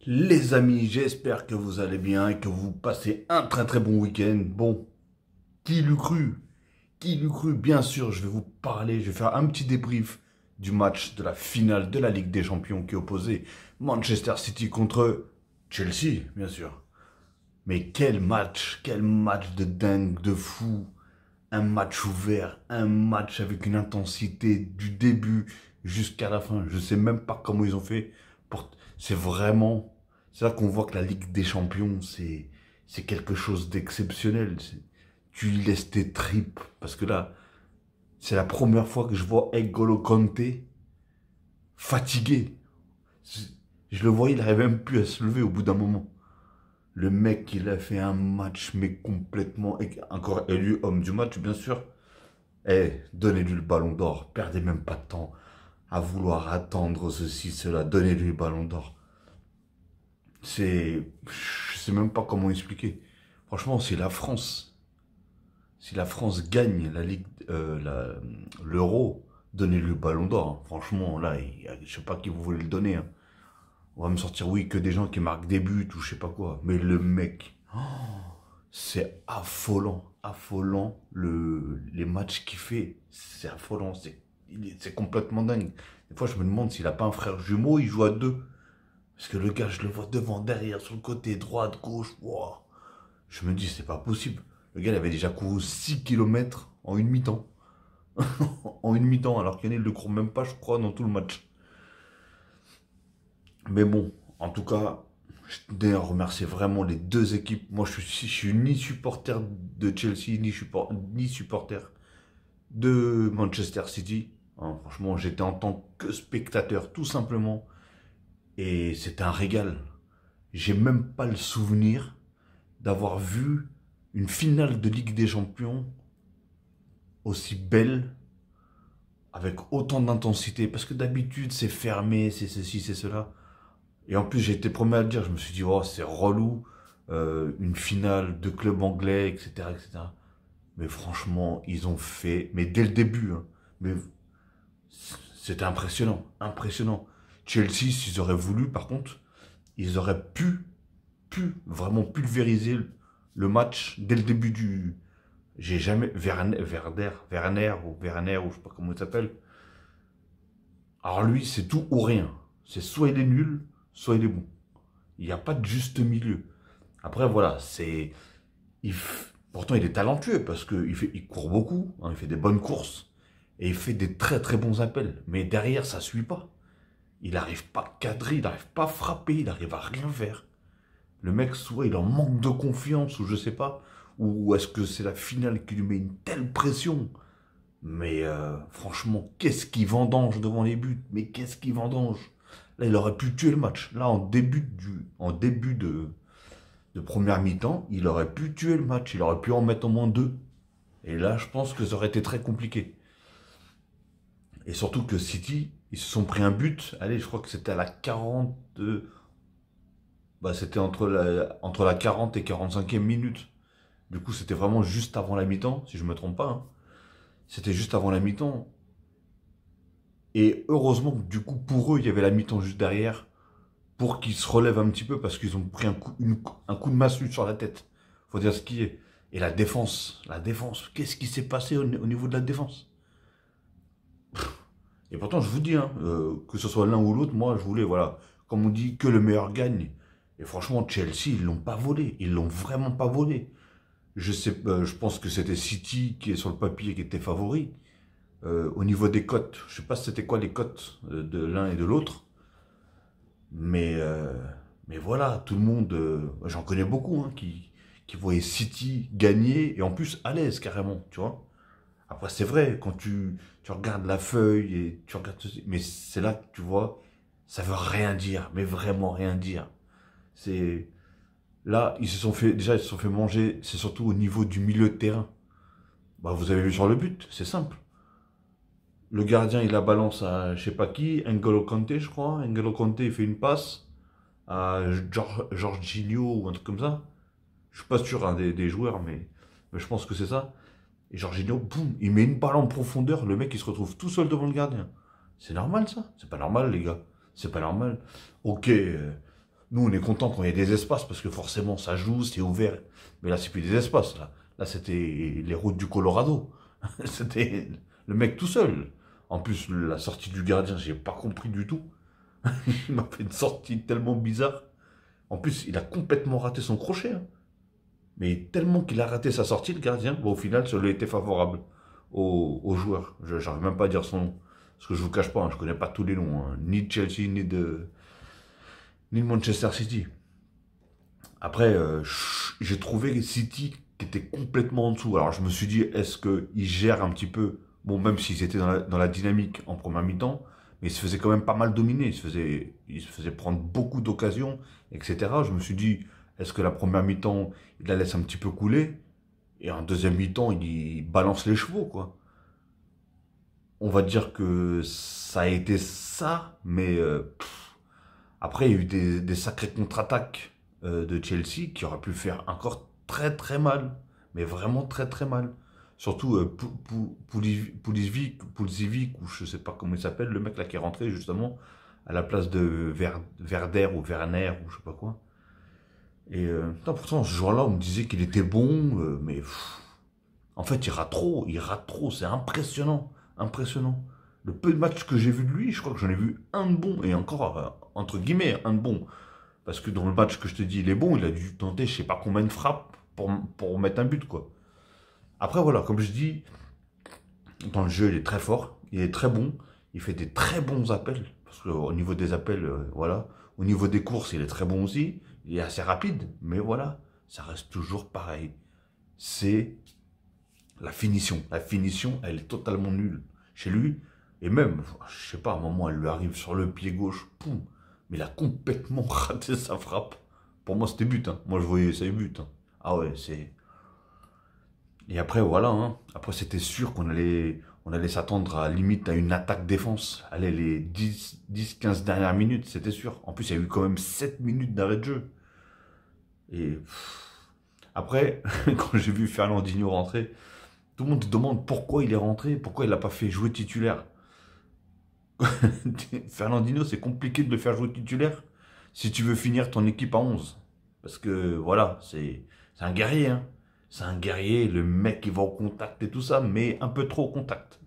Les amis, j'espère que vous allez bien et que vous passez un très bon week-end. Bon, qui l'eût cru? Qui l'eût cru? Bien sûr, je vais vous parler, je vais faire un petit débrief du match de la finale de la Ligue des Champions qui opposait Manchester City contre Chelsea, bien sûr. Mais quel match de dingue, de fou. Un match ouvert, un match avec une intensité du début jusqu'à la fin. Je sais même pas comment ils ont fait. C'est vraiment, c'est là qu'on voit que la Ligue des Champions, c'est quelque chose d'exceptionnel. Tu y laisses tes tripes. Parce que là, c'est la première fois que je vois N'Golo Kanté fatigué. Je le voyais, il n'arrivait même plus à se lever au bout d'un moment. Le mec, il a fait un match, mais complètement... Encore élu homme du match, bien sûr. Eh, donnez-lui le ballon d'or. Perdez même pas de temps à vouloir attendre ceci, cela. Donnez-lui le ballon d'or. Je sais même pas comment expliquer. Franchement, si la France gagne la Ligue, l'Euro, donnez-lui le ballon d'or, hein. Franchement, là, je sais pas qui vous voulez le donner, hein. On va me sortir, oui, que des gens qui marquent des buts ou je sais pas quoi. Mais le mec, c'est affolant, affolant les matchs qu'il fait. C'est affolant, c'est complètement dingue. Des fois, je me demande s'il a pas un frère jumeau, il joue à deux. Parce que le gars, je le vois devant, derrière, sur le côté, droite, gauche. Wow. Je me dis, c'est pas possible. Le gars, il avait déjà couru 6 kilomètres en une mi-temps. En une mi-temps, alors qu'il ne le court même pas, je crois, dans tout le match. Mais bon, en tout cas, je tenais à remercier vraiment les deux équipes. Moi, je suis ni supporter de Chelsea, ni supporter de Manchester City. Hein, franchement, j'étais en tant que spectateur, tout simplement. Et c'était un régal. J'ai même pas le souvenir d'avoir vu une finale de Ligue des Champions aussi belle, avec autant d'intensité. Parce que d'habitude, c'est fermé, c'est ceci, c'est cela. Et en plus, j'ai été premier à le dire. Je me suis dit, oh, c'est relou, une finale de club anglais, etc., etc. Mais franchement, ils ont fait, mais dès le début, hein, mais c'était impressionnant, impressionnant. Chelsea, s'ils auraient voulu, par contre, ils auraient pu vraiment pulvériser le match dès le début du... J'ai jamais... Werner, ou je sais pas comment il s'appelle. Alors lui, c'est tout ou rien. C'est soit il est nul, soit il est bon. Il n'y a pas de juste milieu. Après, voilà, pourtant, il est talentueux parce qu'il court beaucoup, hein, il fait des bonnes courses et il fait des très bons appels. Mais derrière, ça ne suit pas. Il n'arrive pas à cadrer, il n'arrive pas à frapper, il n'arrive à rien faire. Le mec, soit il en manque de confiance ou je sais pas, ou est-ce que c'est la finale qui lui met une telle pression. Mais franchement, qu'est-ce qu'il vendange devant les buts? Mais qu'est-ce qu'il vendange? Là, il aurait pu tuer le match. Là, en début de première mi-temps, il aurait pu tuer le match. Il aurait pu en mettre au moins deux. Et là, je pense que ça aurait été très compliqué. Et surtout que City, ils se sont pris un but. Allez, je crois que c'était à la 40... Bah, c'était entre la 40 et 45e minute. Du coup, c'était vraiment juste avant la mi-temps, si je ne me trompe pas, hein. C'était juste avant la mi-temps. Et heureusement que du coup, pour eux, il y avait la mi-temps juste derrière pour qu'ils se relèvent un petit peu parce qu'ils ont pris un coup de massue sur la tête. Faut dire ce qui est. Et la défense, qu'est-ce qui s'est passé au niveau de la défense? Et pourtant, je vous dis, hein, que ce soit l'un ou l'autre, moi, je voulais, voilà, comme on dit, que le meilleur gagne. Et franchement, Chelsea, ils l'ont pas volé. Ils l'ont vraiment pas volé. Je pense que c'était City qui est sur le papier qui était favori. Au niveau des cotes, je sais pas c'était quoi les cotes de l'un et de l'autre. Mais, voilà, tout le monde, j'en connais beaucoup, hein, qui voyaient City gagner et en plus à l'aise carrément, tu vois. Après, c'est vrai, quand tu regardes la feuille et tu regardes ceci, mais c'est là que tu vois, ça veut rien dire, mais vraiment rien dire. C'est Là, déjà, ils se sont fait manger, c'est surtout au niveau du milieu de terrain. Bah, vous avez vu sur le but, c'est simple. Le gardien, il la balance à je sais pas qui, N'Golo Kanté, je crois. N'Golo Kanté, il fait une passe à Jorginho ou un truc comme ça. Je suis pas sûr, hein, des joueurs, mais je pense que c'est ça. Et Jorginho, boum, il met une balle en profondeur, le mec il se retrouve tout seul devant le gardien. C'est normal ça? C'est pas normal les gars. C'est pas normal. Ok, Nous, on est content quand il y a des espaces, parce que forcément, ça joue, c'est ouvert. Mais là, c'est plus des espaces, là. Là, c'était les routes du Colorado. C'était le mec tout seul. En plus, la sortie du gardien, j'ai pas compris du tout. Il m'a fait une sortie tellement bizarre. En plus, il a complètement raté son crochet, hein. Mais tellement qu'il a raté sa sortie, le gardien, bon, au final, ça lui a été favorable aux joueurs. J'arrive même pas à dire son nom. Parce que je vous cache pas, hein, je connais pas tous les noms, hein, ni de Chelsea, ni de Manchester City. Après, j'ai trouvé City qui était complètement en dessous. Alors je me suis dit, est-ce qu'ils gèrent un petit peu, bon, même s'ils étaient dans la dynamique en première mi-temps, mais ils se faisaient quand même pas mal dominer. Ils se faisaient prendre beaucoup d'occasions, etc. Je me suis dit, est-ce que la première mi-temps, ils la laissent un petit peu couler, et en deuxième mi-temps, ils balancent les chevaux, quoi. On va dire que ça a été ça, mais après, il y a eu des sacrées contre-attaques de Chelsea qui auraient pu faire encore très très mal. Mais vraiment très très mal. Surtout Pulisic, ou je sais pas comment il s'appelle, le mec là qui est rentré justement à la place de Verder ou Werner ou je sais pas quoi. Et putain, pourtant, ce joueur-là, on me disait qu'il était bon, mais en fait, il rate trop, c'est impressionnant, impressionnant. Le peu de matchs que j'ai vu de lui, je crois que j'en ai vu un de bon, et encore, entre guillemets, un de bon. Parce que dans le match que je te dis, il est bon, il a dû tenter je sais pas combien de frappes pour mettre un but, quoi. Après, voilà, comme je dis, dans le jeu, il est très fort, il est très bon, il fait des très bons appels, parce qu'au niveau des appels, voilà, au niveau des courses, il est très bon aussi, il est assez rapide, mais voilà, ça reste toujours pareil. C'est la finition. La finition, elle est totalement nulle chez lui. Et même, je sais pas, à un moment, elle lui arrive sur le pied gauche, poum, mais il a complètement raté sa frappe. Pour moi, c'était but, hein. Moi, je voyais ça but, hein. Ah ouais, c'est... Et après, voilà, hein. Après, c'était sûr on allait s'attendre à limite à une attaque-défense. Allez, les 10-15 dernières minutes, c'était sûr. En plus, il y a eu quand même 7 minutes d'arrêt de jeu. Et après, quand j'ai vu Fernandinho rentrer, tout le monde se demande pourquoi il est rentré, pourquoi il l'a pas fait jouer titulaire. Fernandinho, c'est compliqué de le faire jouer titulaire si tu veux finir ton équipe à 11. Parce que voilà, c'est un guerrier, hein. C'est un guerrier, le mec qui va au contact et tout ça, mais un peu trop au contact.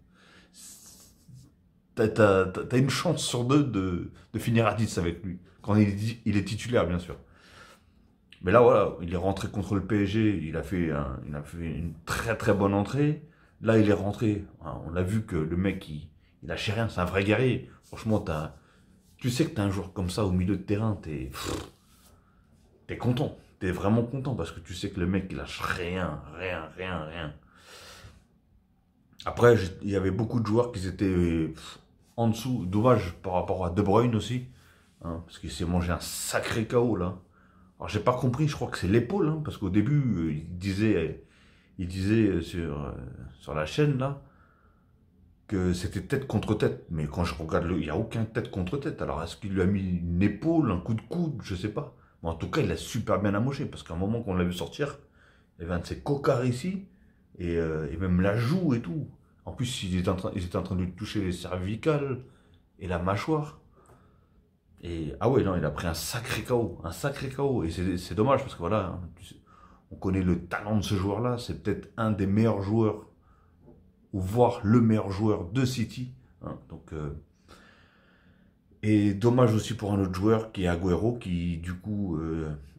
T'as une chance sur deux de finir à 10 avec lui. Quand il est titulaire, bien sûr. Mais là, voilà, il est rentré contre le PSG, il a fait une très très bonne entrée. Là, il est rentré, hein, on a vu que le mec, il lâchait rien, c'est un vrai guerrier. Franchement, tu sais que t'as un joueur comme ça au milieu de terrain, t'es content. T'es vraiment content parce que tu sais que le mec, il lâche rien, rien, rien, rien. Après, il y avait beaucoup de joueurs qui étaient en dessous. Dommage par rapport à De Bruyne aussi, hein, parce qu'il s'est mangé un sacré KO là. Alors j'ai pas compris, je crois que c'est l'épaule, hein, parce qu'au début, il disait sur la chaîne là, que c'était tête contre tête. Mais quand je regarde, il n'y a aucun tête contre tête. Alors est-ce qu'il lui a mis une épaule, un coup de coude, je sais pas. Mais en tout cas, il a super bien amoché, parce qu'à un moment qu'on l'a vu sortir, il y avait un de ses cocards ici, et même la joue et tout. En plus, ils étaient en train de lui toucher les cervicales et la mâchoire. Et ah ouais, non, il a pris un sacré KO, un sacré KO. Et c'est dommage parce que voilà, hein, on connaît le talent de ce joueur-là. C'est peut-être un des meilleurs joueurs, ou voire le meilleur joueur de City, hein. Donc, et dommage aussi pour un autre joueur qui est Agüero, qui du coup,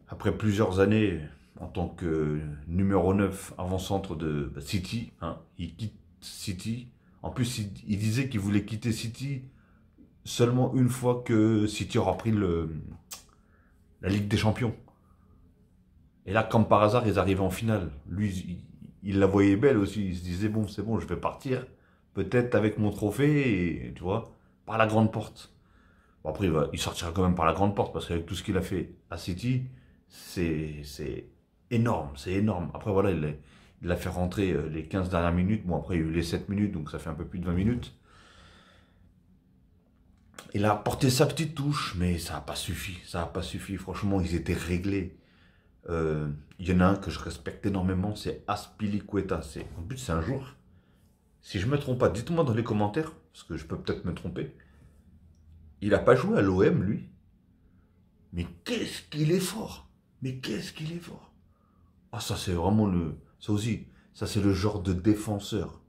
après plusieurs années en tant que numéro 9 avant-centre de City, hein, il quitte City. En plus, il disait qu'il voulait quitter City seulement une fois que City aura pris la Ligue des Champions. Et là, comme par hasard, ils arrivaient en finale. Lui, il la voyait belle aussi. Il se disait, bon, c'est bon, je vais partir. Peut-être avec mon trophée, et, tu vois, par la grande porte. Bon, après, il sortira quand même par la grande porte, parce qu'avec tout ce qu'il a fait à City, c'est énorme, c'est énorme. Après, voilà, il a fait rentrer les 15 dernières minutes. Bon, après, il y a eu les 7 minutes, donc ça fait un peu plus de 20 minutes. Il a apporté sa petite touche, mais ça n'a pas suffi. Ça n'a pas suffi. Franchement, ils étaient réglés. Il y en a un que je respecte énormément, c'est Azpilicueta. En plus, c'est un joueur. Si je ne me trompe pas, dites-moi dans les commentaires, parce que je peux peut-être me tromper. Il n'a pas joué à l'OM, lui. Mais qu'est-ce qu'il est fort! Mais qu'est-ce qu'il est fort! Ah, ça, c'est vraiment le... Ça aussi, ça, c'est le genre de défenseur.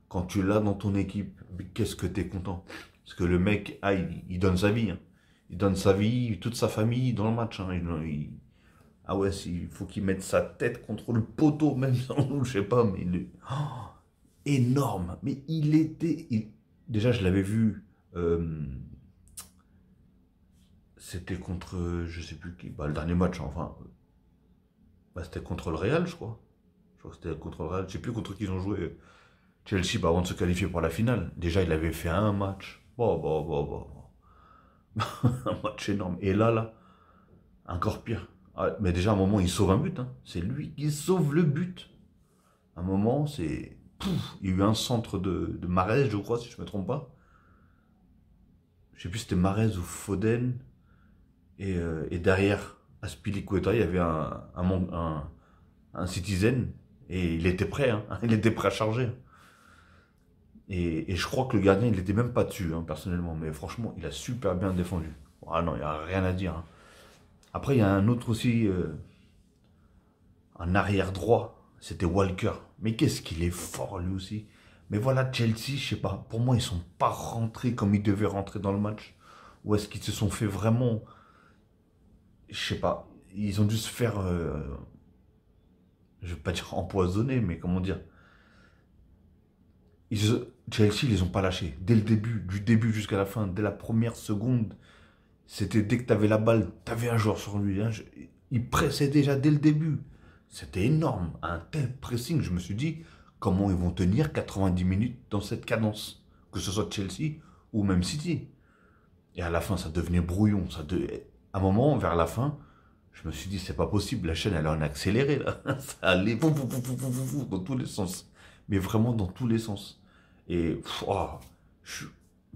Quand tu l'as dans ton équipe, mais qu'est-ce que t'es content. Parce que le mec, ah, il donne sa vie. Hein. Il donne sa vie, toute sa famille dans le match. Hein. Ah ouais, il faut qu'il mette sa tête contre le poteau, même sans nous, je sais pas, mais il est énorme. Mais il était... Déjà, je l'avais vu... C'était contre, je sais plus qui, bah, le dernier match, enfin, bah, c'était contre le Real, je crois. Je crois que c'était contre le Real. Je sais plus contre qui ils ont joué Chelsea bah, avant de se qualifier pour la finale. Déjà, il avait fait un match. Un match énorme. Et là, encore pire. Ah, mais déjà, à un moment, il sauve un but. Hein. C'est lui qui sauve le but. À un moment, c'est... Il y a eu un centre de Mahrez, je crois, si je ne me trompe pas. Je sais plus si c'était Mahrez ou Foden. Et derrière Aspilicueta, il y avait un Citizen. Et il était prêt. Hein. Il était prêt à charger. Et je crois que le gardien, il n'était même pas dessus, hein, personnellement. Mais franchement, il a super bien défendu. Ah non, il n'y a rien à dire. Hein. Après, il y a un autre aussi, un arrière droit. C'était Walker. Mais qu'est-ce qu'il est fort, lui aussi. Mais voilà, Chelsea, je sais pas. Pour moi, ils sont pas rentrés comme ils devaient rentrer dans le match. Ou est-ce qu'ils se sont fait vraiment... Je sais pas. Ils ont dû se faire... je vais pas dire empoisonner, mais comment dire... Chelsea, ils les ont pas lâchés. Dès le début, du début jusqu'à la fin, dès la première seconde, c'était dès que tu avais la balle, tu avais un joueur sur lui. Hein, il pressait déjà dès le début. C'était énorme. Un tel pressing, je me suis dit, comment ils vont tenir 90 minutes dans cette cadence, que ce soit Chelsea ou même City. Et à la fin, ça devenait brouillon. À un moment, vers la fin, je me suis dit, c'est pas possible, la chaîne, elle en a accéléré, là. Ça allait dans tous les sens. Mais vraiment dans tous les sens. Et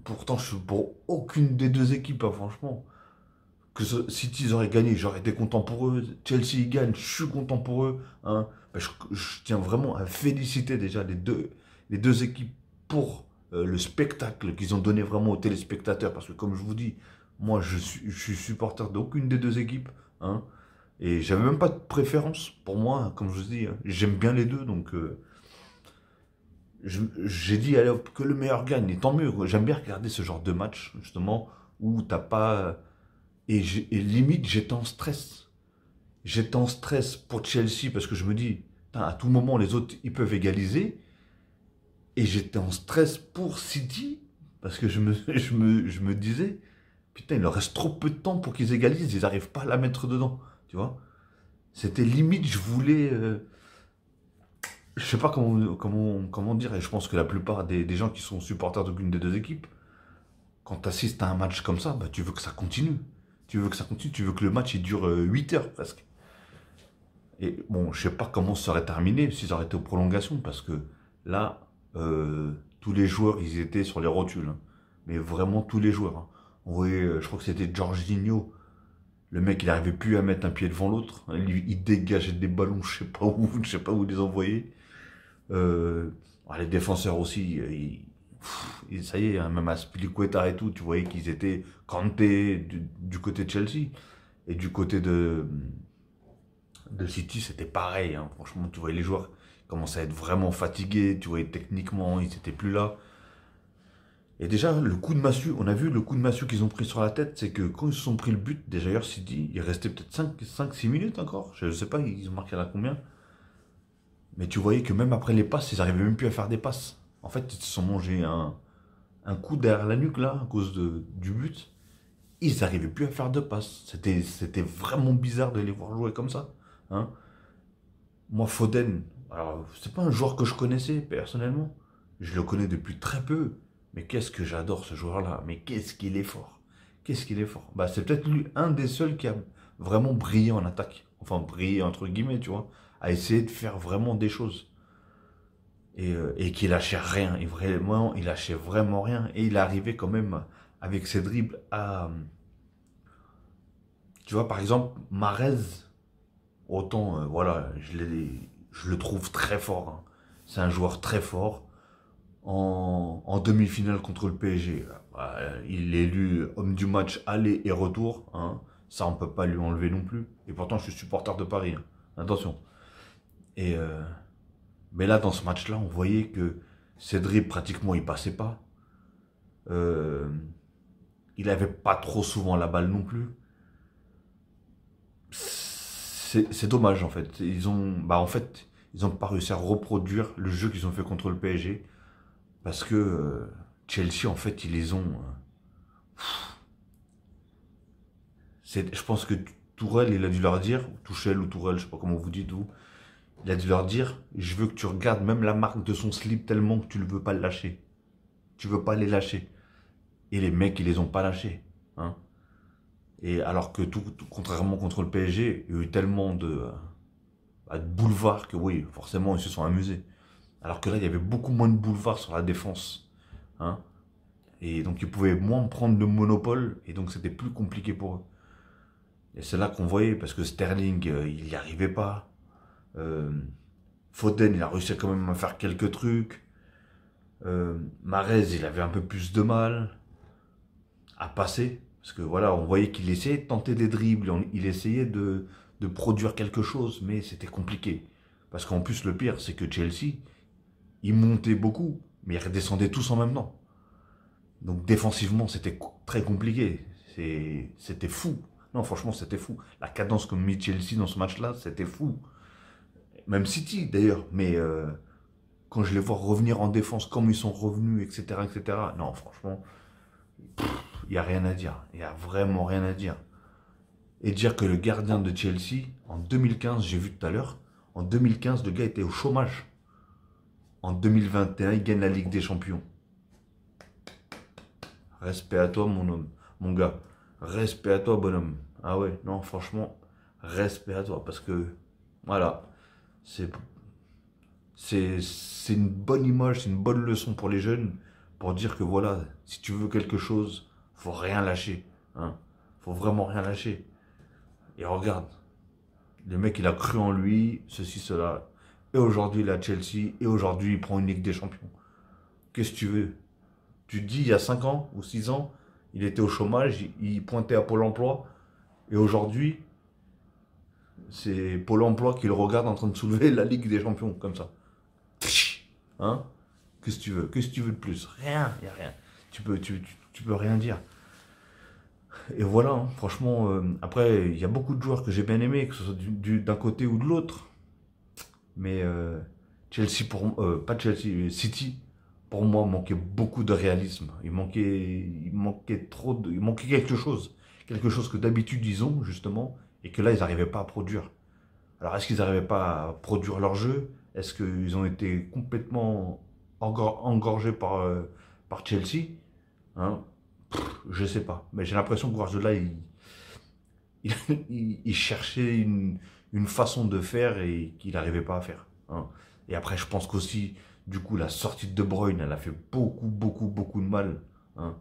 pourtant, je suis pour aucune des deux équipes, hein, franchement. City, ils auraient gagné, j'aurais été content pour eux. Chelsea, ils gagnent, je suis content pour eux. Hein. Ben, je tiens vraiment à féliciter déjà les deux équipes pour le spectacle qu'ils ont donné vraiment aux téléspectateurs. Parce que comme je vous dis, moi, je suis supporter d'aucune des deux équipes. Hein. Et j'avais même pas de préférence. Pour moi, comme je vous dis, hein, j'aime bien les deux. Donc, j'ai dit, allez hop, que le meilleur gagne. Et tant mieux. J'aime bien regarder ce genre de match, justement, où t'as pas... Et limite, j'étais en stress. J'étais en stress pour Chelsea parce que je me dis, à tout moment, les autres, ils peuvent égaliser. Et j'étais en stress pour City parce que je me disais, putain, il leur reste trop peu de temps pour qu'ils égalisent. Ils n'arrivent pas à la mettre dedans. Tu vois? C'était limite, je voulais... je sais pas comment dire. Et je pense que la plupart des gens qui sont supporters d'aucune des deux équipes, quand tu assistes à un match comme ça, bah, tu veux que ça continue. Tu veux que ça continue, tu veux que le match il dure 8 heures presque. Et bon, je sais pas comment ça serait terminé s'ils auraient été aux prolongations, parce que là, tous les joueurs, ils étaient sur les rotules. Hein. Mais vraiment tous les joueurs. Hein. On voyait, je crois que c'était Jorginho. Le mec, il n'arrivait plus à mettre un pied devant l'autre. Il dégageait des ballons, je sais pas où les envoyer. Les défenseurs aussi, ça y est, hein, même à Spilicueta et tout, tu voyais qu'ils étaient Kanté du côté de Chelsea. Et du côté de City, c'était pareil. Hein. Franchement, tu voyais les joueurs commençaient à être vraiment fatigués. Tu voyais techniquement, ils n'étaient plus là. Et déjà, le coup de massue, on a vu le coup de massue qu'ils ont pris sur la tête, c'est que quand ils se sont pris le but, déjà d'ailleurs City, il restait peut-être 5-6 minutes encore. Je ne sais pas, ils ont marqué à la combien. Mais tu voyais que même après les passes, ils n'arrivaient même plus à faire des passes. En fait, ils se sont mangés un coup derrière la nuque, là, à cause du but. Ils n'arrivaient plus à faire de passes. C'était vraiment bizarre de les voir jouer comme ça. Hein. Moi, Foden, alors, c'est pas un joueur que je connaissais, personnellement. Je le connais depuis très peu. Mais qu'est-ce que j'adore ce joueur-là. Mais qu'est-ce qu'il est fort. Qu'est-ce qu'il est fort. Bah, c'est peut-être lui, un des seuls qui a vraiment brillé en attaque. Enfin, brillé entre guillemets, tu vois. À essayer de faire vraiment des choses. Et qui lâchait rien. Et vraiment, il lâchait vraiment rien. Et il arrivait quand même, avec ses dribbles, à... Tu vois, par exemple, Mahrez, autant, voilà, je le trouve très fort. Hein. C'est un joueur très fort. En demi-finale contre le PSG, il est élu homme du match aller et retour. Hein. Ça, on peut pas lui enlever non plus. Et pourtant, je suis supporter de Paris. Hein. Attention. Et mais là, dans ce match-là, on voyait que ses dribbles, pratiquement, il passait pas. Il avait pas trop souvent la balle non plus. C'est dommage, en fait. Ils ont pas réussi à reproduire le jeu qu'ils ont fait contre le PSG. Parce que Chelsea, en fait, ils les ont... je pense que Tourelle, il a dû leur dire, Tuchel ou Tourelle, je sais pas comment vous dites, vous, il a dû leur dire, je veux que tu regardes même la marque de son slip tellement que tu ne veux pas le lâcher. Tu veux pas les lâcher. Et les mecs, ils les ont pas lâchés. Hein. Et alors que contrairement contre le PSG, il y a eu tellement de boulevards que oui, forcément, ils se sont amusés. Alors que là, il y avait beaucoup moins de boulevards sur la défense. Hein. Et donc, ils pouvaient moins prendre le monopole. Et donc, c'était plus compliqué pour eux. Et c'est là qu'on voyait, parce que Sterling, il n'y arrivait pas. Foden, il a réussi quand même à faire quelques trucs. Mahrez, il avait un peu plus de mal à passer. Parce que voilà, on voyait qu'il essayait de tenter des dribbles, il essayait de produire quelque chose, mais c'était compliqué. Parce qu'en plus, le pire, c'est que Chelsea, ils montaient beaucoup, mais ils redescendaient tous en même temps. Donc défensivement, c'était très compliqué. C'était fou. Non, franchement, c'était fou. La cadence qu'ont mis Chelsea dans ce match-là, c'était fou. Même City, d'ailleurs. Mais quand je les vois revenir en défense, comme ils sont revenus, etc., etc., non, franchement, il n'y a rien à dire. Il n'y a vraiment rien à dire. Et dire que le gardien de Chelsea, en 2015, j'ai vu tout à l'heure, en 2015, le gars était au chômage. En 2021, il gagne la Ligue des Champions. Respect à toi, mon homme, mon gars. Respect à toi, bonhomme. Ah ouais, non, franchement, respect à toi. Parce que, voilà, c'est une bonne image, c'est une bonne leçon pour les jeunes. Pour dire que voilà, si tu veux quelque chose, faut rien lâcher. Hein. Faut vraiment rien lâcher. Et regarde, le mec, il a cru en lui, ceci, cela. Et aujourd'hui, il est à Chelsea. Et aujourd'hui, il prend une Ligue des Champions. Qu'est-ce que tu veux? Tu te dis, il y a 5 ans ou 6 ans, il était au chômage, il pointait à Pôle emploi. Et aujourd'hui, c'est Pôle emploi qui le regarde en train de soulever la Ligue des Champions, comme ça. Hein? Qu'est-ce que tu veux? Qu'est-ce que tu veux de plus? Rien, il n'y a rien. Tu peux rien dire. Et voilà, hein, franchement, après, il y a beaucoup de joueurs que j'ai bien aimés, que ce soit d'un côté ou de l'autre. Mais Chelsea, pas Chelsea, City, pour moi, manquait beaucoup de réalisme. Il manquait il manquait quelque chose. Quelque chose que d'habitude ils ont, justement, et que là, ils n'arrivaient pas à produire. Alors, est-ce qu'ils n'arrivaient pas à produire leur jeu? Est-ce qu'ils ont été complètement engorgés par Chelsea? Hein? Je sais pas. Mais j'ai l'impression que Guardiola, il cherchait une façon de faire et qu'il n'arrivait pas à faire. Hein. Et après, je pense qu'aussi, du coup, la sortie de De Bruyne, elle a fait beaucoup, beaucoup, beaucoup de mal. Hein.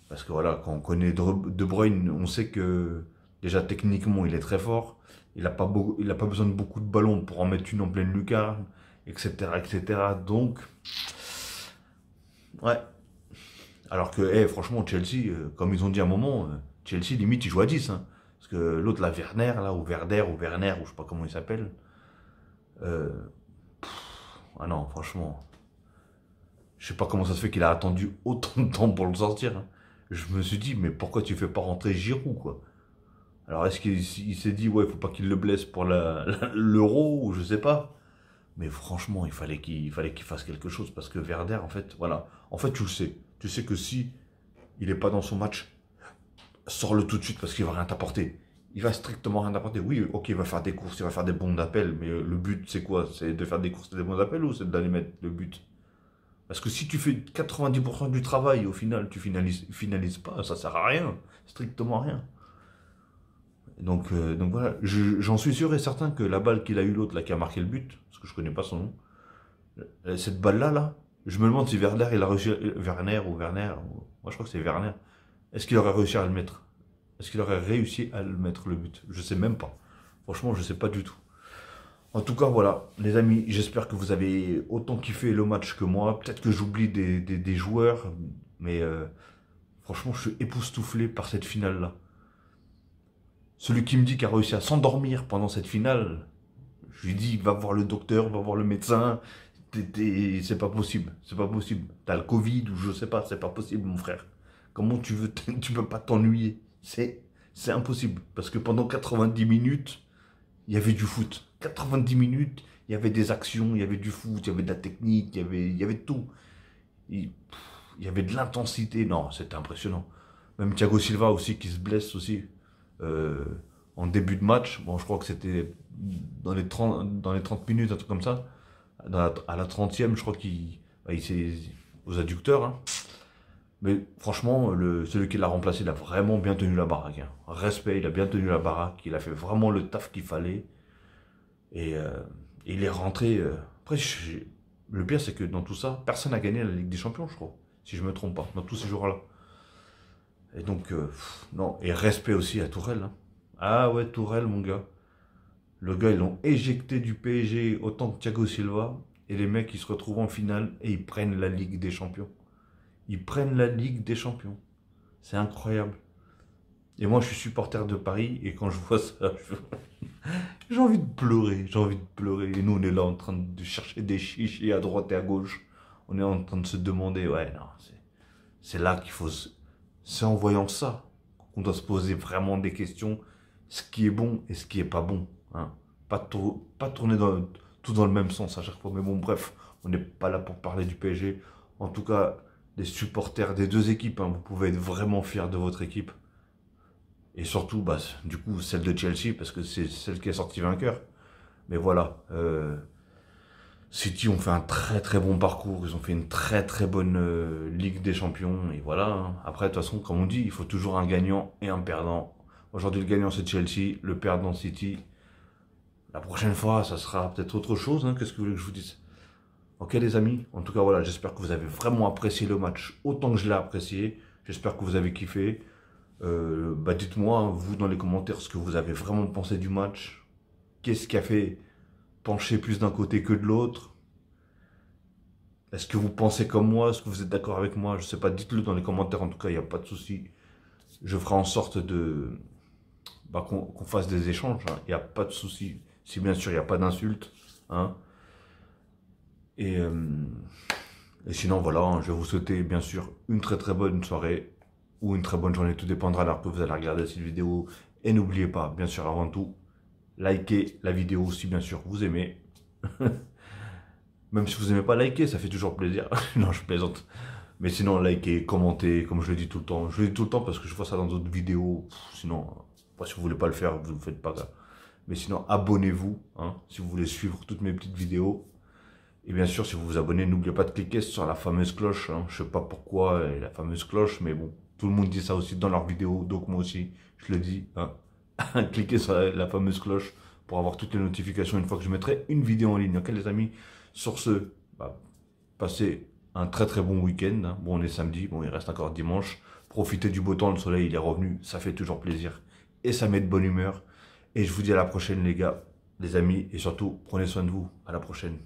Parce que voilà, quand on connaît De Bruyne, on sait que déjà techniquement, il est très fort. Il n'a pas besoin de beaucoup de ballons pour en mettre une en pleine lucarne, etc., etc. Donc, ouais. Alors que, franchement, Chelsea, comme ils ont dit à un moment, Chelsea, limite, ils jouent à 10. Hein. Parce que l'autre, là, Werner, là, ou Werder, ou je sais pas comment il s'appelle. Euh, ah non, franchement. Je sais pas comment ça se fait qu'il a attendu autant de temps pour le sortir. Hein. Je me suis dit, mais pourquoi tu fais pas rentrer Giroud, quoi? Alors, est-ce qu'il s'est dit, ouais, il faut pas qu'il le blesse pour l'Euro, ou je sais pas. Mais franchement, il fallait qu'il fasse quelque chose. Parce que Werder, en fait, voilà. En fait, tu le sais. Tu sais que si il n'est pas dans son match, sors-le tout de suite parce qu'il va rien t'apporter. Il va strictement rien t'apporter. Oui, ok, il va faire des courses, il va faire des bons d'appel, mais le but, c'est quoi? C'est de faire des courses et des bons d'appel ou c'est d'aller mettre le but? Parce que si tu fais 90% du travail, au final, tu finalises pas, ça sert à rien. Strictement rien. Donc voilà, j'en suis sûr et certain que la balle qu'il a eu l'autre, là, qui a marqué le but, parce que je connais pas son nom, cette balle-là, là, je me demande si Werner, il a réussi, Werner, moi je crois que c'est Werner, est-ce qu'il aurait réussi à le mettre? Est-ce qu'il aurait réussi à le mettre, le but? Je sais même pas. Franchement, je sais pas du tout. En tout cas, voilà, les amis, j'espère que vous avez autant kiffé le match que moi. Peut-être que j'oublie des joueurs, mais franchement, je suis époustouflé par cette finale-là. Celui qui me dit qu'il a réussi à s'endormir pendant cette finale, je lui dis, va voir le docteur, va voir le médecin. C'est pas possible, c'est pas possible. T'as le Covid ou je sais pas, c'est pas possible, mon frère. Comment tu veux, tu peux pas t'ennuyer? C'est impossible. Parce que pendant 90 minutes, il y avait du foot. 90 minutes, il y avait des actions, il y avait du foot, il y avait de la technique, il y avait tout. Il, il y avait de l'intensité. Non, c'était impressionnant. Même Thiago Silva aussi qui se blesse aussi euh, en début de match. Bon, je crois que c'était dans les 30 minutes, un truc comme ça. À la 30e, je crois qu'il s'est aux adducteurs. Hein. Mais franchement, celui qui l'a remplacé, il a vraiment bien tenu la baraque. Hein. Respect, il a bien tenu la baraque. Il a fait vraiment le taf qu'il fallait. Et il est rentré. Après, le pire, c'est que dans tout ça, personne n'a gagné la Ligue des Champions, je crois. Si je me trompe pas, dans tous ces jours-là. Et donc, non. Et respect aussi à Tourelle. Hein. Ah ouais, Tourelle, mon gars. Le gars, ils l'ont éjecté du PSG autant que Thiago Silva. Et les mecs, ils se retrouvent en finale et ils prennent la Ligue des Champions. Ils prennent la Ligue des Champions. C'est incroyable. Et moi, je suis supporter de Paris. Et quand je vois ça, j'ai envie de pleurer. J'ai envie de pleurer. Et nous, on est là en train de chercher des chichis à droite et à gauche. On est en train de se demander, ouais, non, c'est là qu'il faut... C'est en voyant ça qu'on doit se poser vraiment des questions. Ce qui est bon et ce qui est pas bon. Hein. Pas tourner tout dans le même sens à chaque fois. Mais bon, bref, on n'est pas là pour parler du PSG. En tout cas, les supporters des deux équipes, hein, vous pouvez être vraiment fiers de votre équipe. Et surtout, bah, du coup, celle de Chelsea, parce que c'est celle qui est sortie vainqueur. Mais voilà, City ont fait un très très bon parcours, ils ont fait une très très bonne Ligue des Champions, et voilà. Hein. Après, de toute façon, comme on dit, il faut toujours un gagnant et un perdant. Aujourd'hui, le gagnant, c'est Chelsea, le perdant, City. La prochaine fois, ça sera peut-être autre chose, hein. Qu'est-ce que vous voulez que je vous dise? Ok les amis, en tout cas voilà, j'espère que vous avez vraiment apprécié le match autant que je l'ai apprécié. J'espère que vous avez kiffé. Bah dites-moi, hein, vous dans les commentaires, ce que vous avez vraiment pensé du match. Qu'est-ce qui a fait pencher plus d'un côté que de l'autre? Est-ce que vous pensez comme moi? Est-ce que vous êtes d'accord avec moi? Je sais pas, dites-le dans les commentaires, en tout cas, il n'y a pas de souci. Je ferai en sorte qu'on fasse des échanges, hein. Il n'y a pas de souci. Si bien sûr, il n'y a pas d'insultes. Hein. Et sinon, voilà, hein, je vais vous souhaiter bien sûr une très très bonne soirée ou une très bonne journée. Tout dépendra de l'heure que vous allez regarder cette vidéo. Et n'oubliez pas, bien sûr, avant tout, likez la vidéo si bien sûr vous aimez. Même si vous n'aimez pas liker, ça fait toujours plaisir. Non, je plaisante. Mais sinon, likez, commentez, comme je le dis tout le temps. Je le dis tout le temps parce que je vois ça dans d'autres vidéos. Sinon, si vous voulez pas le faire, vous ne le faites pas. Mais sinon, abonnez-vous, hein, si vous voulez suivre toutes mes petites vidéos. Et bien sûr, si vous vous abonnez, n'oubliez pas de cliquer sur la fameuse cloche. Hein. Je ne sais pas pourquoi la fameuse cloche, mais bon, tout le monde dit ça aussi dans leurs vidéos, donc moi aussi, je le dis. Hein. Cliquez sur la fameuse cloche pour avoir toutes les notifications une fois que je mettrai une vidéo en ligne. Ok les amis, sur ce, bah, passez un très très bon week-end. Hein. Bon, on est samedi, bon, il reste encore dimanche. Profitez du beau temps, le soleil il est revenu, ça fait toujours plaisir. Et ça met de bonne humeur. Et je vous dis à la prochaine les gars, les amis, et surtout, prenez soin de vous. À la prochaine.